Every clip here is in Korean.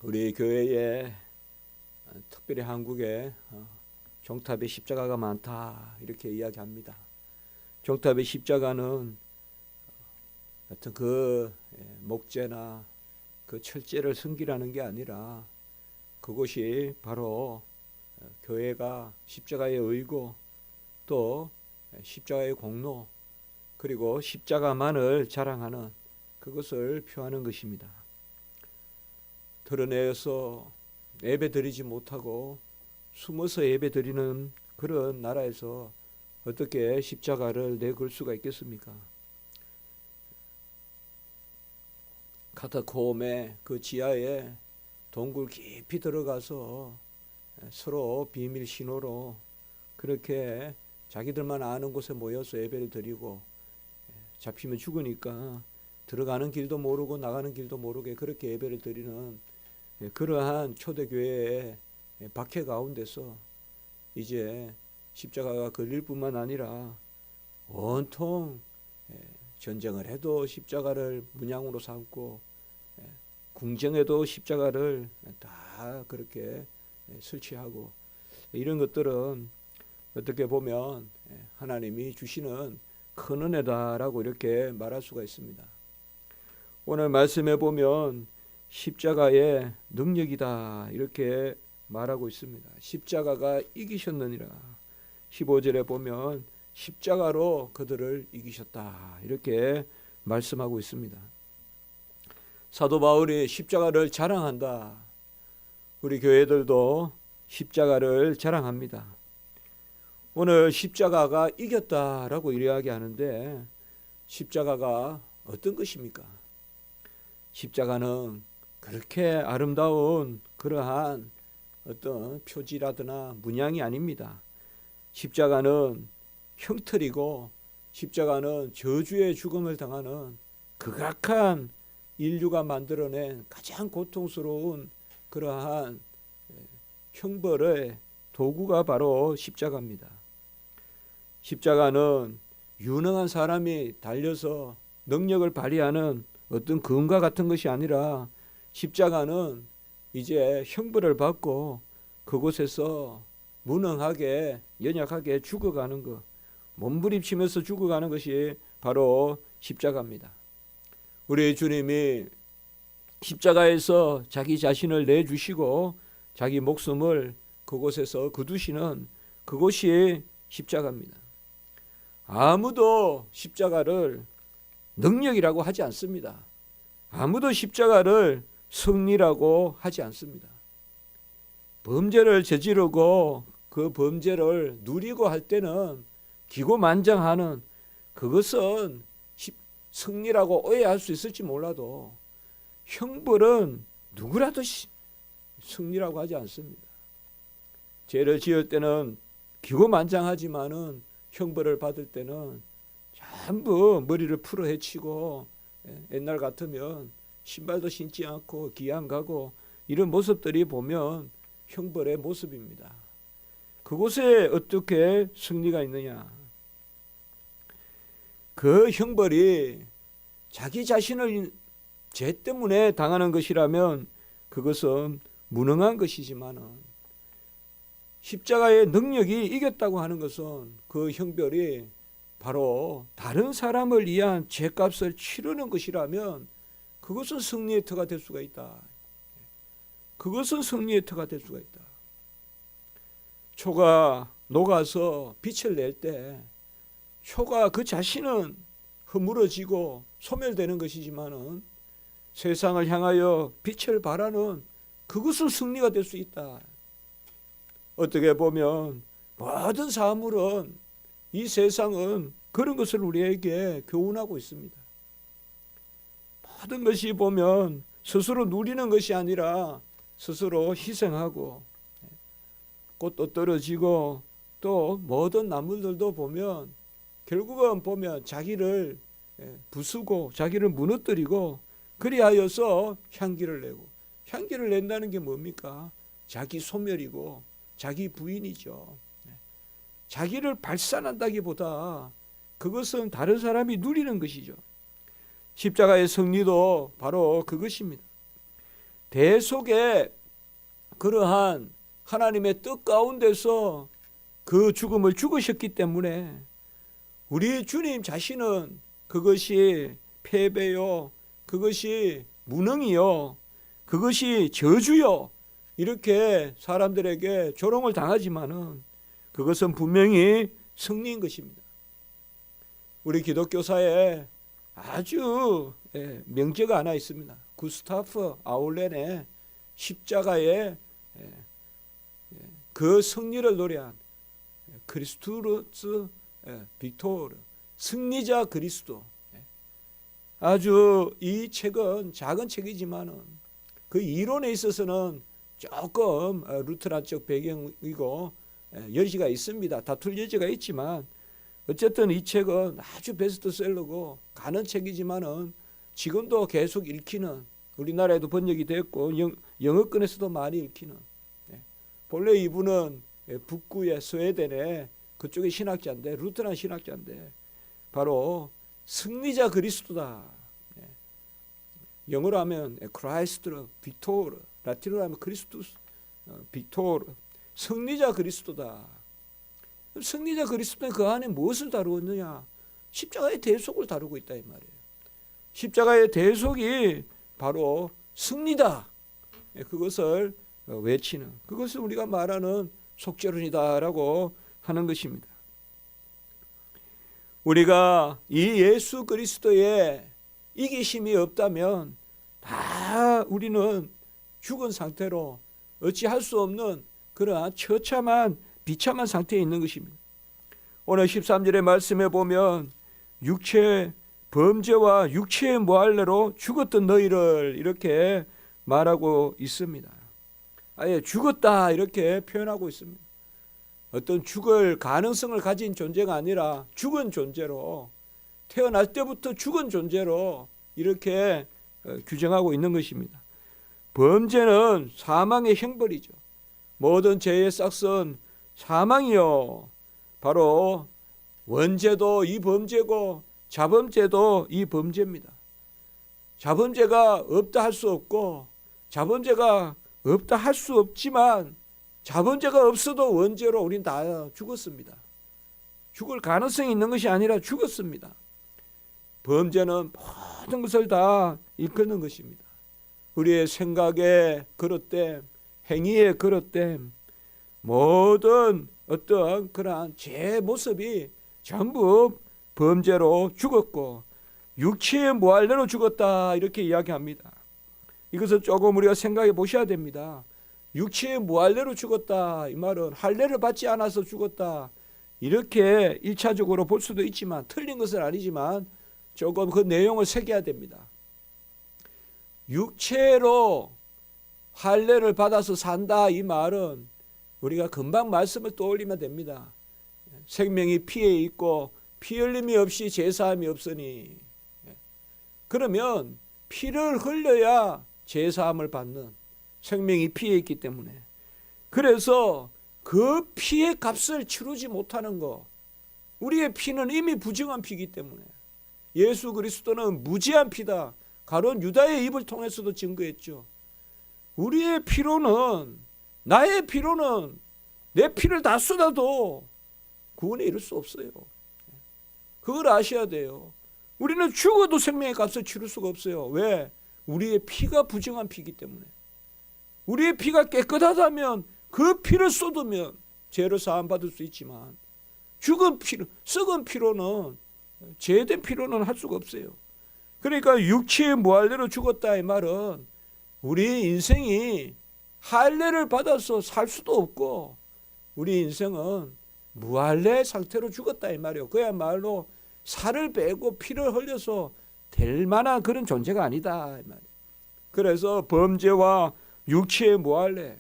우리 교회에 특별히 한국에 종탑에 십자가가 많다 이렇게 이야기합니다. 종탑의 십자가는 어떤 그 목재나 그 철제를 섬기라는 게 아니라 그것이 바로 교회가 십자가의 의고 또 십자가의 공로 그리고 십자가만을 자랑하는 그것을 표하는 것입니다. 드러내서 예배 드리지 못하고 숨어서 예배 드리는 그런 나라에서 어떻게 십자가를 내걸 수가 있겠습니까? 카타콤의 그 지하에 동굴 깊이 들어가서 서로 비밀 신호로 그렇게 자기들만 아는 곳에 모여서 예배를 드리고 잡히면 죽으니까 들어가는 길도 모르고 나가는 길도 모르게 그렇게 예배를 드리는 그러한 초대교회의 박해 가운데서 이제 십자가가 걸릴 뿐만 아니라 온통 전쟁을 해도 십자가를 문양으로 삼고 궁정에도 십자가를 다 그렇게 설치하고 이런 것들은 어떻게 보면 하나님이 주시는 큰 은혜다라고 이렇게 말할 수가 있습니다. 오늘 말씀에 보면 십자가의 능력이다 이렇게 말하고 있습니다. 십자가가 이기셨느니라. 15절에 보면 십자가로 그들을 이기셨다 이렇게 말씀하고 있습니다. 사도 바울이 십자가를 자랑한다. 우리 교회들도 십자가를 자랑합니다. 오늘 십자가가 이겼다라고 이야기하는데 십자가가 어떤 것입니까? 십자가는 그렇게 아름다운 그러한 어떤 표지라거나 문양이 아닙니다. 십자가는 형틀이고 십자가는 저주의 죽음을 당하는 극악한 인류가 만들어낸 가장 고통스러운 그러한 형벌의 도구가 바로 십자가입니다. 십자가는 유능한 사람이 달려서 능력을 발휘하는 어떤 금과 같은 것이 아니라 십자가는 이제 형벌을 받고 그곳에서 무능하게 연약하게 죽어가는 것, 몸부림치면서 죽어가는 것이 바로 십자가입니다. 우리 주님이 십자가에서 자기 자신을 내주시고 자기 목숨을 그곳에서 거두시는 그곳이 십자가입니다. 아무도 십자가를 능력이라고 하지 않습니다. 아무도 십자가를 승리라고 하지 않습니다. 범죄를 저지르고 그 범죄를 누리고 할 때는 기고만장하는 그것은 승리라고 오해할 수 있을지 몰라도 형벌은 누구라도 승리라고 하지 않습니다. 죄를 지을 때는 기고만장하지만은 형벌을 받을 때는 전부 머리를 풀어 헤치고 옛날 같으면 신발도 신지 않고 기안 가고 이런 모습들이 보면 형벌의 모습입니다. 그곳에 어떻게 승리가 있느냐? 그 형벌이 자기 자신을 죄 때문에 당하는 것이라면 그것은 무능한 것이지만은 십자가의 능력이 이겼다고 하는 것은 그 형벌이 바로 다른 사람을 위한 죄값을 치르는 것이라면 그것은 승리의 터가 될 수가 있다. 그것은 승리의 터가 될 수가 있다. 초가 녹아서 빛을 낼 때 초가 그 자신은 허물어지고 소멸되는 것이지만은 세상을 향하여 빛을 발하는 그것은 승리가 될 수 있다. 어떻게 보면 모든 사물은 이 세상은 그런 것을 우리에게 교훈하고 있습니다. 모든 것이 보면 스스로 누리는 것이 아니라 스스로 희생하고 꽃도 떨어지고 또 모든 나무들도 보면 결국은 보면 자기를 부수고 자기를 무너뜨리고 그리하여서 향기를 내고 향기를 낸다는 게 뭡니까? 자기 소멸이고 자기 부인이죠. 자기를 발산한다기보다 그것은 다른 사람이 누리는 것이죠. 십자가의 승리도 바로 그것입니다. 대속의 그러한 하나님의 뜻 가운데서 그 죽음을 죽으셨기 때문에 우리 주님 자신은 그것이 패배요, 그것이 무능이요, 그것이 저주요, 이렇게 사람들에게 조롱을 당하지만은 그것은 분명히 승리인 것입니다. 우리 기독교사에 아주 명제가 하나 있습니다. 구스타프 아울렌의 십자가의 그 승리를 노래한 크리스투스 빅토르, 승리자 그리스도. 아주 이 책은 작은 책이지만은 그 이론에 있어서는 조금 루트란적 배경이고 여지가 있습니다. 다툴 여지가 있지만 어쨌든 이 책은 아주 베스트셀러고 가는 책이지만은 지금도 계속 읽히는, 우리나라에도 번역이 됐고 영어권에서도 많이 읽히는. 본래 이분은 북구의 스웨덴의 그쪽의 신학자인데, 루트란 신학자인데 바로 승리자 그리스도다. 영어로 하면 크라이스트 빅토르, 라틴어로 하면 크리스투스 빅토르, 승리자 그리스도다. 승리자 그리스도는 그 안에 무엇을 다루었느냐? 십자가의 대속을 다루고 있다 이 말이에요. 십자가의 대속이 바로 승리다. 그것을 외치는, 그것을 우리가 말하는 속죄론이다라고 하는 것입니다. 우리가 이 예수 그리스도의 이기심이 없다면 다 우리는 죽은 상태로 어찌할 수 없는 그러한 처참한 비참한 상태에 있는 것입니다. 오늘 13절의 말씀에 보면 육체 범죄와 육체의 모할례로 죽었던 너희를 이렇게 말하고 있습니다. 아예 죽었다 이렇게 표현하고 있습니다. 어떤 죽을 가능성을 가진 존재가 아니라 죽은 존재로, 태어날 때부터 죽은 존재로 이렇게 규정하고 있는 것입니다. 범죄는 사망의 형벌이죠. 모든 죄의 싹은 사망이요. 바로 원죄도 이 범죄고 자범죄도 이 범죄입니다. 자범죄가 없다 할 수 없고 자범죄가 없다 할 수 없지만 자범죄가 없어도 원죄로 우린 다 죽었습니다. 죽을 가능성이 있는 것이 아니라 죽었습니다. 범죄는 모든 것을 다 일컫는 것입니다. 우리의 생각의 그릇됨, 행위의 그릇됨, 모든 어떤 그러한 죄의 모습이 전부 범죄로 죽었고 육체의 모할례로 죽었다 이렇게 이야기합니다. 이것을 조금 우리가 생각해 보셔야 됩니다. 육체의 모할례로 죽었다 이 말은 할례를 받지 않아서 죽었다 이렇게 1차적으로 볼 수도 있지만 틀린 것은 아니지만 조금 그 내용을 새겨야 됩니다. 육체로 할례를 받아서 산다 이 말은 우리가 금방 말씀을 떠올리면 됩니다. 생명이 피에 있고 피 흘림이 없이 제사함이 없으니, 그러면 피를 흘려야 제사함을 받는, 생명이 피에 있기 때문에, 그래서 그 피의 값을 치르지 못하는 거, 우리의 피는 이미 부정한 피이기 때문에 예수 그리스도는 무지한 피다. 가론 유다의 입을 통해서도 증거했죠. 우리의 피로는, 나의 피로는 내 피를 다 쏟아도 구원에 이를 수 없어요. 그걸 아셔야 돼요. 우리는 죽어도 생명의 값을 치를 수가 없어요. 왜? 우리의 피가 부정한 피이기 때문에. 우리의 피가 깨끗하다면 그 피를 쏟으면 죄를 사함 받을 수 있지만 죽은 피로, 썩은 피로는, 죄된 피로는 할 수가 없어요. 그러니까 육체의 무할례로 죽었다 이 말은 우리 인생이 할례를 받아서 살 수도 없고 우리 인생은 무할례 상태로 죽었다 이 말이에요. 그야말로 살을 빼고 피를 흘려서 될 만한 그런 존재가 아니다 이 말이에요. 그래서 범죄와 육체의 무할례,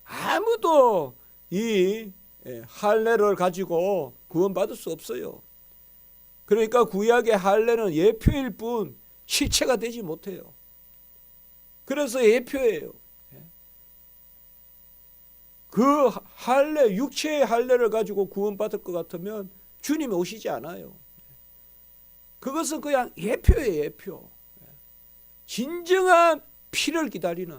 아무도 이 할례를 가지고 구원받을 수 없어요. 그러니까 구약의 할례는 예표일 뿐 실체가 되지 못해요. 그래서 예표예요. 그 할례, 육체의 할례를 가지고 구원받을 것 같으면 주님이 오시지 않아요. 그것은 그냥 예표예요, 예표. 진정한 피를 기다리는,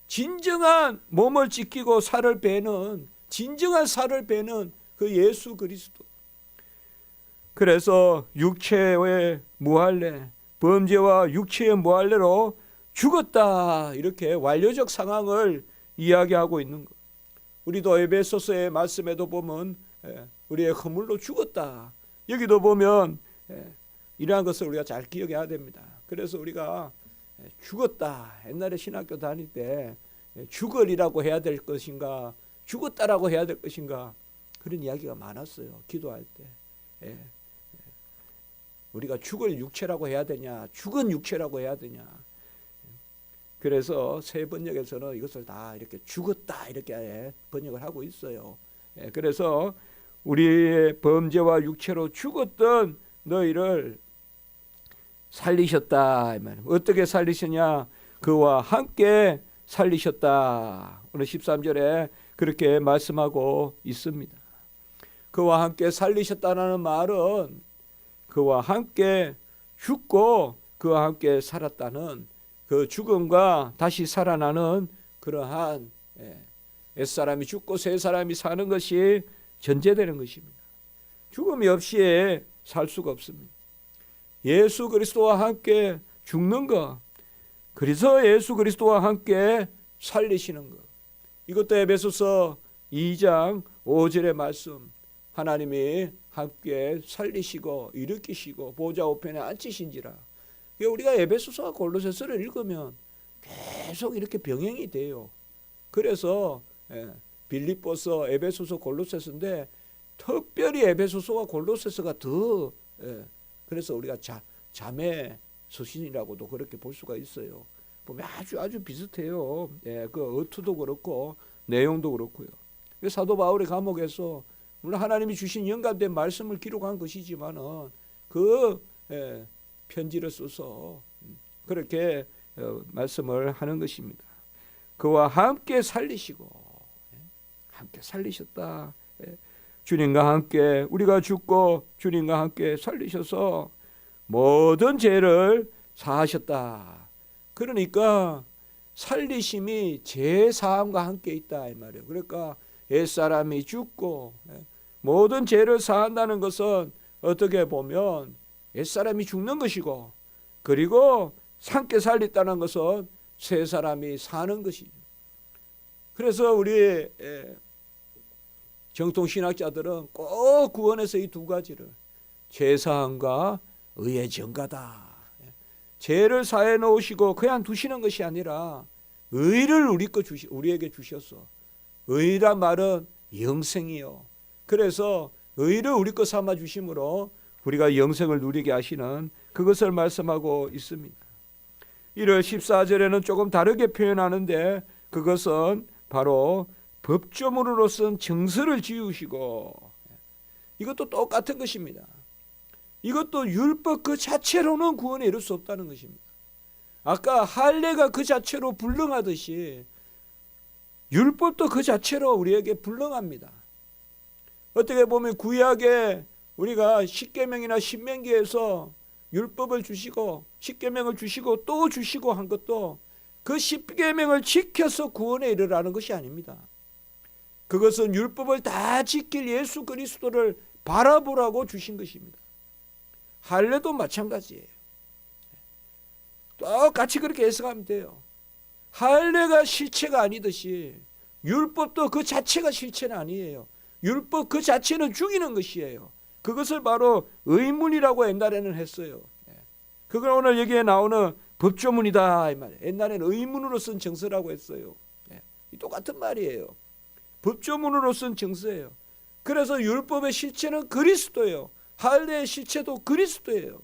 진정한 몸을 지키고 살을 베는, 진정한 살을 베는 그 예수 그리스도. 그래서 육체의 무할례, 범죄와 육체의 무할례로 죽었다, 이렇게 완료적 상황을 이야기하고 있는 것. 우리도 에베소서의 말씀에도 보면 우리의 허물로 죽었다, 여기도 보면 이러한 것을 우리가 잘 기억해야 됩니다. 그래서 우리가 죽었다, 옛날에 신학교 다닐 때 죽으리라고 해야 될 것인가, 죽었다라고 해야 될 것인가, 그런 이야기가 많았어요. 기도할 때. 우리가 죽을 육체라고 해야 되냐, 죽은 육체라고 해야 되냐. 그래서 새 번역에서는 이것을 다 이렇게 죽었다, 이렇게 번역을 하고 있어요. 그래서 우리의 범죄와 육체로 죽었던 너희를 살리셨다, 이 말입니다. 어떻게 살리시냐? 그와 함께 살리셨다. 오늘 13절에 그렇게 말씀하고 있습니다. 그와 함께 살리셨다는 말은 그와 함께 죽고 그와 함께 살았다는, 그 죽음과 다시 살아나는 그러한 옛사람이 죽고 새 사람이 사는 것이 전제되는 것입니다. 죽음이 없이 살 수가 없습니다. 예수 그리스도와 함께 죽는 것, 그래서 예수 그리스도와 함께 살리시는 것, 이것도 에베소서 2장 5절의 말씀, 하나님이 함께 살리시고 일으키시고 보좌 우편에 앉히신지라. 우리가 에베소서와 골로새서를 읽으면 계속 이렇게 병행이 돼요. 그래서 빌립보서, 에베소서, 골로새서인데 특별히 에베소서와 골로새서가 더 그래서 우리가 자매 서신이라고도 그렇게 볼 수가 있어요. 보면 아주 비슷해요. 그 어투도 그렇고 내용도 그렇고요. 사도 바울이 감옥에서 물론 하나님이 주신 영감된 말씀을 기록한 것이지만은 그 편지를 써서 그렇게 말씀을 하는 것입니다. 그와 함께 살리시고, 함께 살리셨다. 주님과 함께 우리가 죽고 주님과 함께 살리셔서 모든 죄를 사하셨다. 그러니까 살리심이 죄 사함과 함께 있다, 이 말이에요. 그러니까 옛사람이 죽고 모든 죄를 사한다는 것은 어떻게 보면 옛사람이 죽는 것이고, 그리고 함께 살렸다는 것은 새 사람이 사는 것이죠. 그래서 우리 정통 신학자들은 꼭 구원에서 이 두 가지를, 죄사함과 의의 증가다. 죄를 사해 놓으시고 그냥 두시는 것이 아니라 의를 우리에게 주셔서, 의란 말은 영생이요. 그래서 의를 우리 것 삼아 주심으로 우리가 영생을 누리게 하시는 그것을 말씀하고 있습니다. 1월 14절에는 조금 다르게 표현하는데, 그것은 바로 법조문으로 쓴 정서를 지우시고, 이것도 똑같은 것입니다. 이것도 율법 그 자체로는 구원에 이를 수 없다는 것입니다. 아까 할례가 그 자체로 불능하듯이 율법도 그 자체로 우리에게 불능합니다. 어떻게 보면 구약에 우리가 십계명이나 신명기에서 율법을 주시고 십계명을 주시고 또 주시고 한 것도 그 십계명을 지켜서 구원에 이르라는 것이 아닙니다. 그것은 율법을 다 지킬 예수 그리스도를 바라보라고 주신 것입니다. 할례도 마찬가지예요. 똑같이 그렇게 해석하면 돼요. 할례가 실체가 아니듯이 율법도 그 자체가 실체는 아니에요. 율법 그 자체는 죽이는 것이에요. 그것을 바로 의문이라고 옛날에는 했어요. 그걸 오늘 여기에 나오는 법조문이다, 이 말이에요. 옛날에는 의문으로 쓴 정서라고 했어요. 똑같은 말이에요. 법조문으로 쓴 정서예요. 그래서 율법의 실체는 그리스도예요. 할례의 실체도 그리스도예요.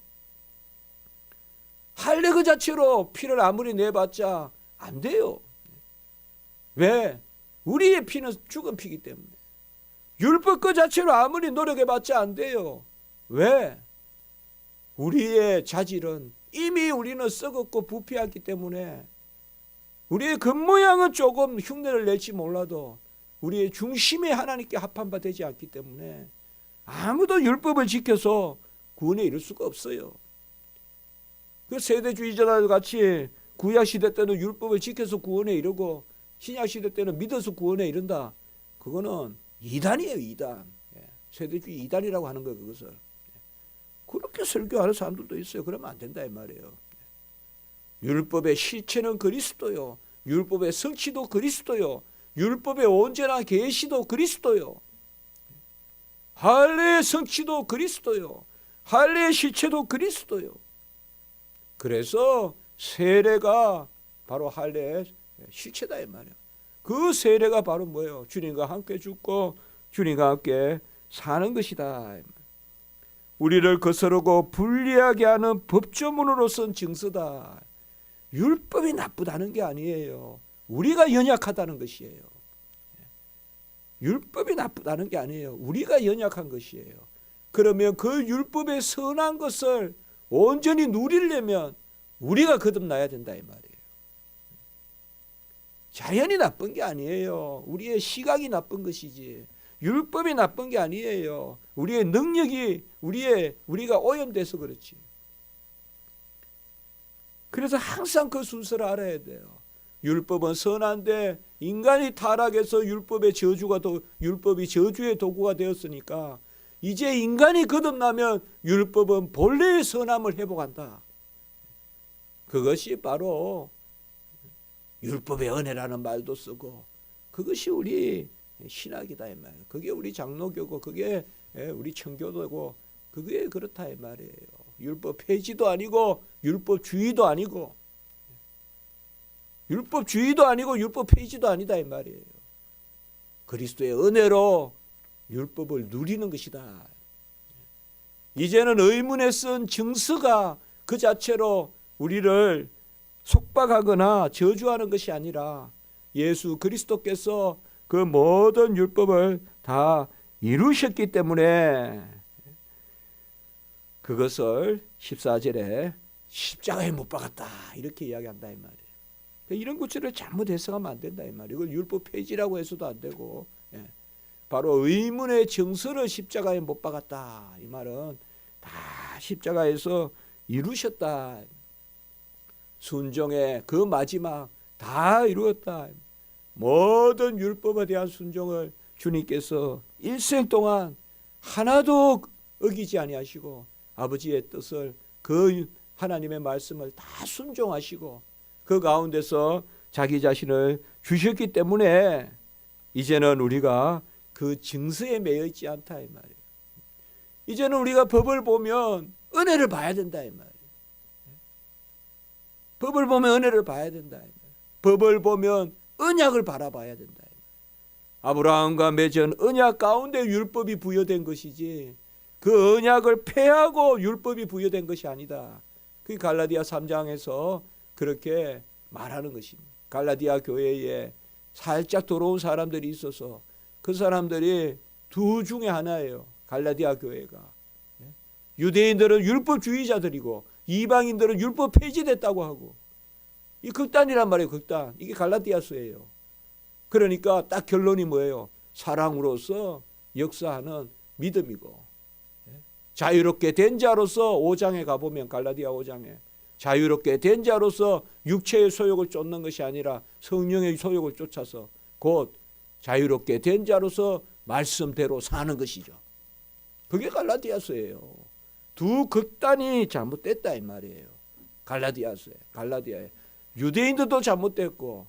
할례 그 자체로 피를 아무리 내봤자 안 돼요. 왜? 우리의 피는 죽은 피이기 때문에. 율법 그 자체로 아무리 노력해봤자 안 돼요. 왜? 우리의 자질은 이미 우리는 썩었고 부패하기 때문에 우리의 겉모양은 조금 흉내를 낼지 몰라도 우리의 중심이 하나님께 합한 바 되지 않기 때문에 아무도 율법을 지켜서 구원에 이를 수가 없어요. 그 세대주의자들 같이 구약 시대 때는 율법을 지켜서 구원해 이러고 신약 시대 때는 믿어서 구원해 이런다. 그거는 이단이에요, 이단. 세대주의 이단이라고 하는 거예요, 그것을. 그렇게 설교하는 사람들도 있어요. 그러면 안 된다 이 말이에요. 율법의 실체는 그리스도요. 율법의 성취도 그리스도요. 율법의 온전한 계시도 그리스도요. 할례의 성취도 그리스도요. 할례의 실체도 그리스도요. 그래서 세례가 바로 할례의 실체다 이 말이에요. 그 세례가 바로 뭐예요? 주님과 함께 죽고 주님과 함께 사는 것이다. 우리를 거스르고 불리하게 하는 법조문으로 쓴 증서다. 율법이 나쁘다는 게 아니에요. 우리가 연약하다는 것이에요. 율법이 나쁘다는 게 아니에요. 우리가 연약한 것이에요. 그러면 그 율법의 선한 것을 온전히 누리려면 우리가 거듭나야 된다 이 말이에요. 자연이 나쁜 게 아니에요. 우리의 시각이 나쁜 것이지. 율법이 나쁜 게 아니에요. 우리의 능력이 우리가 오염돼서 그렇지. 그래서 항상 그 순서를 알아야 돼요. 율법은 선한데 인간이 타락해서 율법이 저주의 도구가 되었으니까 이제 인간이 거듭나면 율법은 본래의 선함을 회복한다. 그것이 바로 율법의 은혜라는 말도 쓰고 그것이 우리 신학이다 이 말이에요. 그게 우리 장로교고 그게 우리 청교도고 그게 그렇다 이 말이에요. 율법 폐지도 아니고 율법주의도 아니고 율법 폐지도 아니다 이 말이에요. 그리스도의 은혜로 율법을 누리는 것이다. 이제는 의문에 쓴 증서가 그 자체로 우리를 속박하거나 저주하는 것이 아니라 예수 그리스도께서 그 모든 율법을 다 이루셨기 때문에 그것을 14절에 십자가에 못 박았다 이렇게 이야기한다 이 말이에요. 이런 구절을 잘못 해석하면 안 된다 이 말이에요. 이걸 율법 폐지라고 해서도 안 되고 바로 의문의 증서를 십자가에 못 박았다 이 말은 다 십자가에서 이루셨다. 순종의 그 마지막 다 이루었다. 모든 율법에 대한 순종을 주님께서 일생 동안 하나도 어기지 아니하시고 아버지의 뜻을 그 하나님의 말씀을 다 순종하시고 그 가운데서 자기 자신을 주셨기 때문에 이제는 우리가 그 증서에 매여 있지 않다 이 말이에요. 이제는 우리가 법을 보면 은혜를 봐야 된다 이 말이에요. 법을 보면 은혜를 봐야 된다. 법을 보면 언약을 바라봐야 된다. 아브라함과 맺은 언약 가운데 율법이 부여된 것이지 그 언약을 폐하고 율법이 부여된 것이 아니다. 그게 갈라디아 3장에서 그렇게 말하는 것입니다. 갈라디아 교회에 살짝 돌아온 사람들이 있어서 그 사람들이 두 중에 하나예요. 갈라디아 교회가. 유대인들은 율법주의자들이고 이방인들은 율법 폐지됐다고 하고 이 극단이란 말이에요. 극단. 이게 갈라디아서예요. 그러니까 딱 결론이 뭐예요? 사랑으로서 역사하는 믿음이고 자유롭게 된 자로서 5장에 가보면 갈라디아 5장에 자유롭게 된 자로서 육체의 소욕을 쫓는 것이 아니라 성령의 소욕을 쫓아서 곧 자유롭게 된 자로서 말씀대로 사는 것이죠. 그게 갈라디아서예요. 두 극단이 잘못됐다 이 말이에요. 갈라디아에 유대인들도 잘못됐고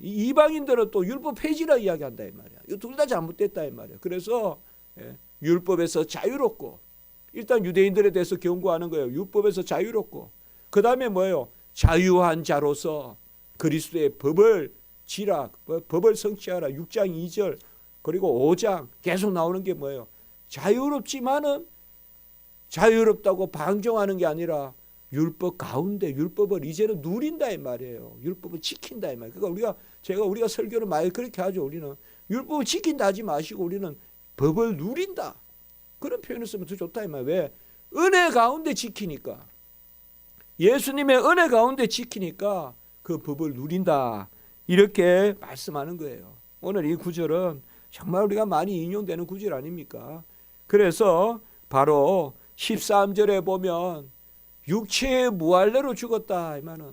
이방인들은 또 율법 폐지라 이야기한다 이 말이야. 이 둘 다 잘못됐다 이 말이야. 그래서 율법에서 자유롭고 일단 유대인들에 대해서 경고하는 거예요. 율법에서 자유롭고 그 다음에 뭐예요? 자유한 자로서 그리스도의 법을 지라 법을 성취하라 6장 2절 그리고 5장 계속 나오는 게 뭐예요? 자유롭지만은 자유롭다고 방종하는 게 아니라 율법 가운데 율법을 이제는 누린다 이 말이에요. 율법을 지킨다 이 말이에요. 그러니까 우리가 설교를 많이 그렇게 하죠. 우리는 율법을 지킨다 하지 마시고 우리는 법을 누린다. 그런 표현을 쓰면 더 좋다 이 말이에요. 왜? 은혜 가운데 지키니까. 예수님의 은혜 가운데 지키니까 그 법을 누린다. 이렇게 말씀하는 거예요. 오늘 이 구절은 정말 우리가 많이 인용되는 구절 아닙니까? 그래서 바로 13절에 보면 육체의 무할례로 죽었다. 이 말은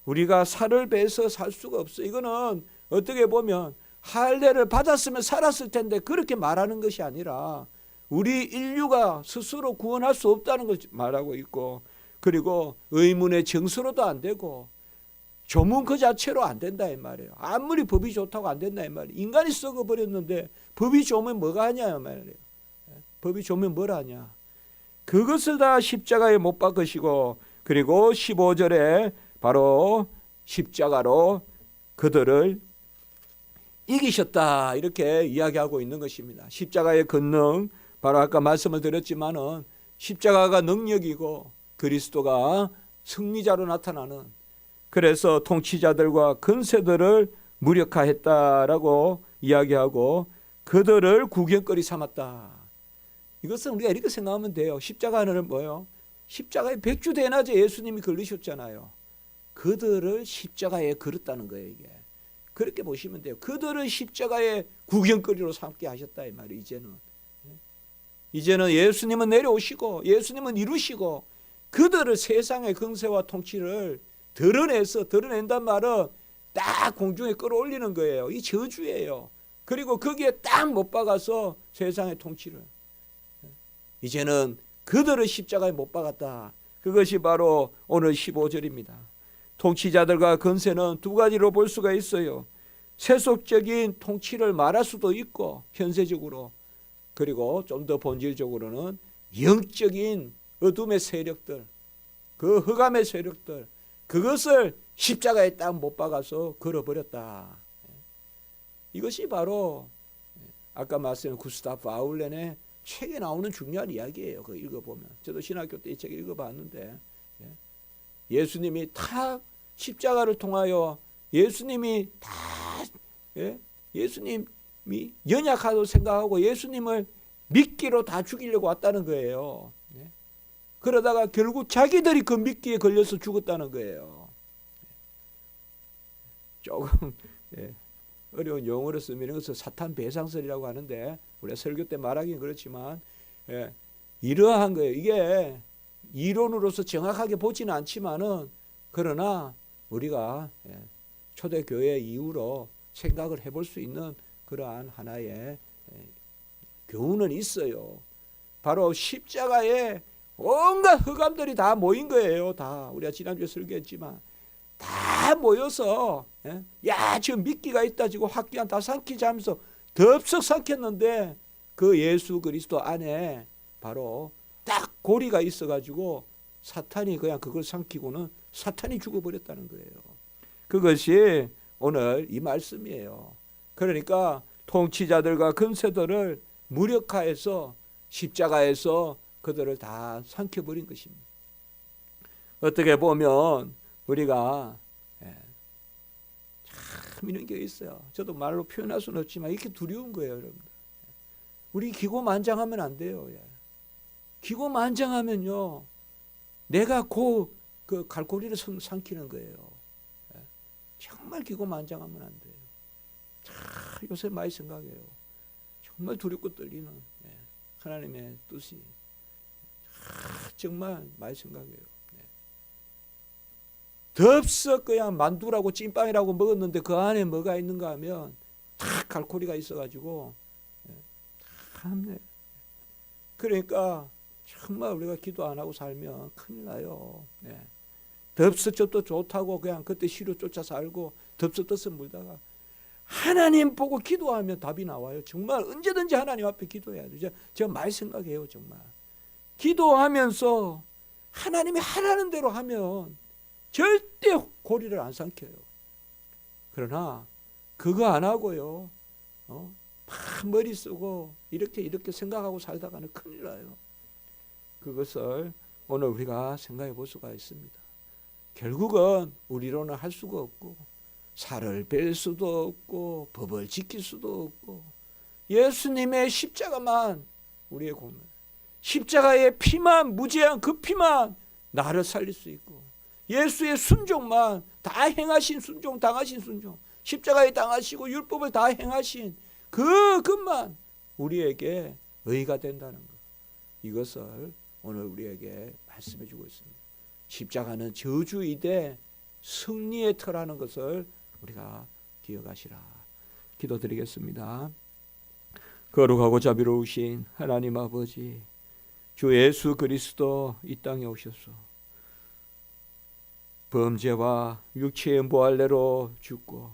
우리가 살을 빼서 살 수가 없어. 이거는 어떻게 보면 할례를 받았으면 살았을 텐데 그렇게 말하는 것이 아니라 우리 인류가 스스로 구원할 수 없다는 걸 말하고 있고, 그리고 의문의 정서로도 안 되고 조문 그 자체로 안 된다 이 말이에요. 아무리 법이 좋다고 안 된다 이 말이에요. 인간이 썩어버렸는데 법이 좋으면 뭐가 하냐 이 말이에요. 법이 좋으면 뭘 하냐. 그것을 다 십자가에 못 박으시고, 그리고 15절에 바로 십자가로 그들을 이기셨다 이렇게 이야기하고 있는 것입니다. 십자가의 권능, 바로 아까 말씀을 드렸지만은 십자가가 능력이고 그리스도가 승리자로 나타나는, 그래서 통치자들과 권세들을 무력화했다라고 이야기하고 그들을 구경거리 삼았다. 이것은 우리가 이렇게 생각하면 돼요. 십자가는 뭐예요? 십자가에 백주대낮에 예수님이 걸리셨잖아요. 그들을 십자가에 걸었다는 거예요. 이게 그렇게 보시면 돼요. 그들을 십자가에 구경거리로 삼게 하셨다 이 말이에요. 이제는 예수님은 내려오시고 예수님은 이루시고 그들을 세상의 권세와 통치를 드러낸단 말은 딱 공중에 끌어올리는 거예요. 이 저주예요. 그리고 거기에 딱 못 박아서 세상의 통치를, 이제는 그들을 십자가에 못 박았다. 그것이 바로 오늘 15절입니다. 통치자들과 권세는 두 가지로 볼 수가 있어요. 세속적인 통치를 말할 수도 있고 현세적으로, 그리고 좀 더 본질적으로는 영적인 어둠의 세력들, 그 흑암의 세력들, 그것을 십자가에 딱 못 박아서 걸어버렸다. 이것이 바로 아까 말씀한 구스타프 아울렌의 책에 나오는 중요한 이야기예요. 그거 읽어보면. 저도 신학교 때 이 책 읽어봤는데, 예수님이 다 십자가를 통하여 예수님이 다, 예수님이 연약하다고 생각하고 예수님을 미끼로 다 죽이려고 왔다는 거예요. 그러다가 결국 자기들이 그 미끼에 걸려서 죽었다는 거예요. 조금 어려운 용어로 쓰면 이것을 사탄 배상설이라고 하는데, 우리가 설교 때 말하기는 그렇지만 이러한 거예요. 이게 이론으로서 정확하게 보지는 않지만은, 그러나 우리가 초대교회 이후로 생각을 해볼 수 있는 그러한 하나의 교훈은 있어요. 바로 십자가에 온갖 흑암들이 다 모인 거예요. 다 우리가 지난주에 설교했지만 다 모여서 야, 지금 미끼가 있다 지고 확기한 다 삼키자 하면서 덥석 삼켰는데 그 예수 그리스도 안에 바로 딱 고리가 있어가지고 사탄이 그냥 그걸 삼키고는 사탄이 죽어버렸다는 거예요. 그것이 오늘 이 말씀이에요. 그러니까 통치자들과 권세들을 무력화해서 십자가에서 그들을 다 삼켜버린 것입니다. 어떻게 보면 우리가 참 이런 게 있어요. 저도 말로 표현할 수는 없지만 이렇게 두려운 거예요, 여러분. 우리 기고만장하면 안 돼요. 기고만장하면요, 내가 그 갈고리를 삼키는 거예요. 정말 기고만장하면 안 돼요. 참 요새 많이 생각해요. 정말 두렵고 떨리는 하나님의 뜻이 정말 많이 생각해요. 덥석 그냥 만두라고 찐빵이라고 먹었는데 그 안에 뭐가 있는가 하면 탁 갈고리가 있어가지고 참. 그러니까 정말 우리가 기도 안 하고 살면 큰일 나요. 덥석 저도 좋다고 그냥 그때 시로 쫓아 살고 덥석 떴어 물다가 하나님 보고 기도하면 답이 나와요. 정말 언제든지 하나님 앞에 기도해야 돼요. 제가 많이 생각해요. 정말 기도하면서 하나님이 하라는 대로 하면 절대 고리를 안 삼켜요. 그러나 그거 안 하고요, 막 머리 쓰고 이렇게 생각하고 살다가는 큰일 나요. 그것을 오늘 우리가 생각해 볼 수가 있습니다. 결국은 우리로는 할 수가 없고 살을 뺄 수도 없고 법을 지킬 수도 없고 예수님의 십자가만 우리의 공로예요. 십자가의 피만, 무제한 그 피만 나를 살릴 수 있고 예수의 순종만, 다 행하신 순종, 당하신 순종, 십자가에 당하시고 율법을 다 행하신 그것만 우리에게 의가 된다는 것, 이것을 오늘 우리에게 말씀해 주고 있습니다. 십자가는 저주이되 승리의 터라는 것을 우리가 기억하시라. 기도드리겠습니다. 거룩하고 자비로우신 하나님 아버지, 주 예수 그리스도 이 땅에 오셔서 범죄와 육체의 모할례로 죽고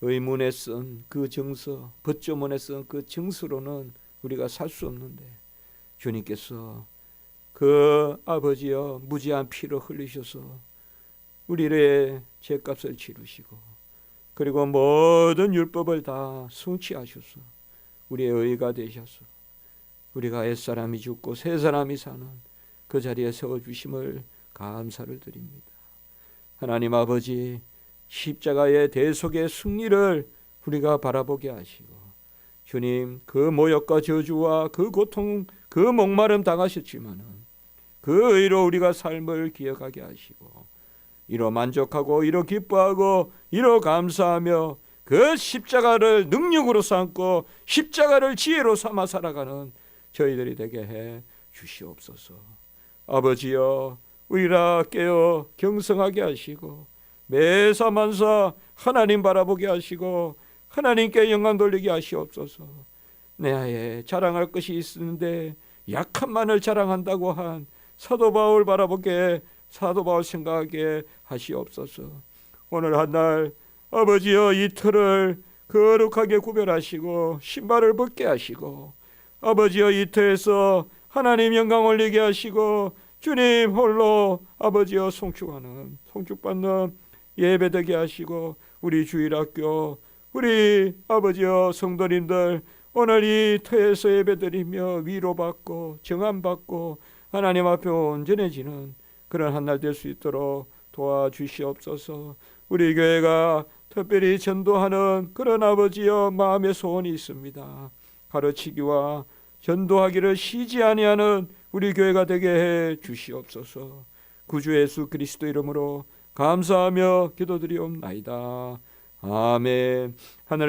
의문에 쓴 그 증서, 법조문에 쓴 그 증서로는 우리가 살 수 없는데 주님께서 그 아버지여 무지한 피를 흘리셔서 우리의 죄값을 치르시고 그리고 모든 율법을 다 성취하셔서 우리의 의가 되셔서 우리가 옛사람이 죽고 새사람이 사는 그 자리에 세워주심을 감사를 드립니다. 하나님 아버지, 십자가의 대속의 승리를 우리가 바라보게 하시고 주님, 그 모욕과 저주와 그 고통, 그 목마름 당하셨지만은 그 의로 우리가 삶을 기억하게 하시고 이로 만족하고 이로 기뻐하고 이로 감사하며 그 십자가를 능력으로 삼고 십자가를 지혜로 삼아 살아가는 저희들이 되게 해 주시옵소서. 아버지여, 의라 깨어 경성하게 하시고 매사만사 하나님 바라보게 하시고 하나님께 영광 돌리게 하시옵소서. 내 하에 자랑할 것이 있는데 약함만을 자랑한다고 한 사도 바울 바라보게, 사도 바울 생각하게 하시옵소서. 오늘 한날 아버지여, 이 틀을 거룩하게 구별하시고 신발을 벗게 하시고 아버지여, 이 틀에서 하나님 영광 올리게 하시고 주님 홀로 아버지여 송축받는 예배되게 하시고 우리 주일학교, 우리 아버지여 성도님들 오늘 이 터에서 예배드리며 위로받고 정함받고 하나님 앞에 온전해지는 그런 한날 될 수 있도록 도와주시옵소서. 우리 교회가 특별히 전도하는 그런 아버지여 마음의 소원이 있습니다. 가르치기와 전도하기를 쉬지 아니하는 우리 교회가 되게 해 주시옵소서. 구주 예수 그리스도 이름으로 감사하며 기도드리옵나이다. 아멘. 하늘에